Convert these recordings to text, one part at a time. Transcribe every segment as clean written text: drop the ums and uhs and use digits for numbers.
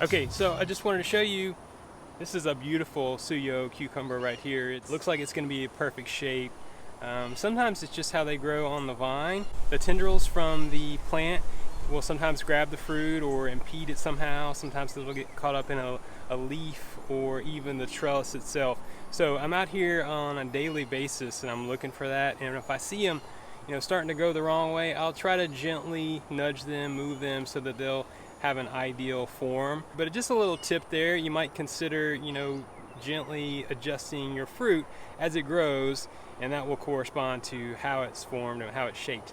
Okay, so I just wanted to show you, this is a beautiful suyo cucumber right here. It looks like it's going to be a perfect shape. Sometimes it's just how they grow on the vine. The tendrils from the plant will sometimes grab the fruit or impede it somehow. Sometimes it'll get caught up in a leaf or even the trellis itself. So I'm out here on a daily basis and I'm looking for that, and if I see them starting to go the wrong way, I'll try to gently nudge them, move them so that they'll have an ideal form. But just a little tip there, you might consider gently adjusting your fruit as it grows, and that will correspond to how it's formed and how it's shaped.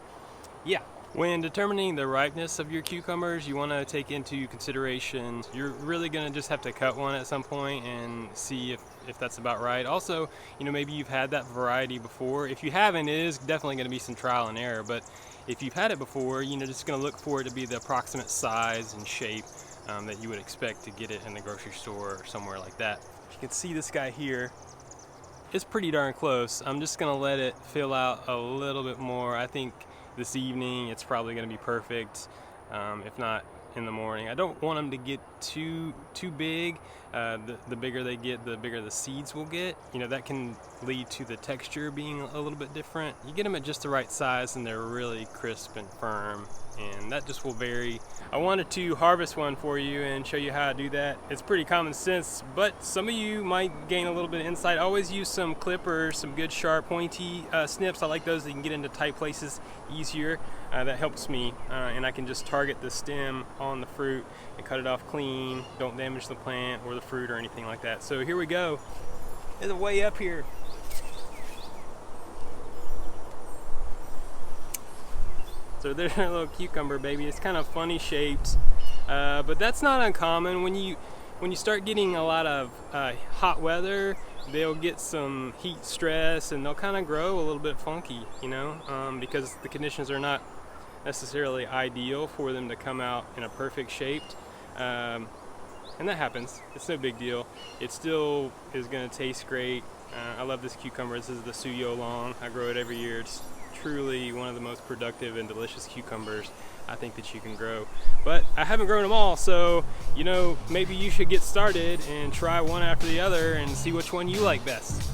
Yeah. When determining the ripeness of your cucumbers, you want to take into consideration, you're really going to just have to cut one at some point and see if that's about right. Also, maybe you've had that variety before. If you haven't, it is definitely going to be some trial and error, but if you've had it before, just going to look for it to be the approximate size and shape that you would expect to get it in the grocery store or somewhere like that. You can see this guy here. It's pretty darn close. I'm just going to let it fill out a little bit more. I think this evening it's probably going to be perfect, if not in the morning. I don't want them to get too big. The bigger they get, the bigger the seeds will get. That can lead to the texture being a little bit different. You get them at just the right size and they're really crisp and firm, and that just will vary. I wanted to harvest one for you and show you how I do that. It's pretty common sense, but some of you might gain a little bit of insight. I always use some clippers, some good sharp pointy snips. I like those that you can get into tight places easier. That helps me, and I can just target the stem on the fruit and cut it off clean. Don't damage the plant or the fruit or anything like that. So here we go. It's way up here. So there's a little cucumber baby. It's kind of funny shaped, but that's not uncommon. When you start getting a lot of hot weather, they'll get some heat stress and they'll kind of grow a little bit funky, because the conditions are not necessarily ideal for them to come out in a perfect shape. And that happens. It's no big deal. It still is going to taste great. I love this cucumber. This is the suyo long. I grow it every year. It's truly one of the most productive and delicious cucumbers I think that you can grow. But I haven't grown them all, so maybe you should get started and try one after the other and see which one you like best.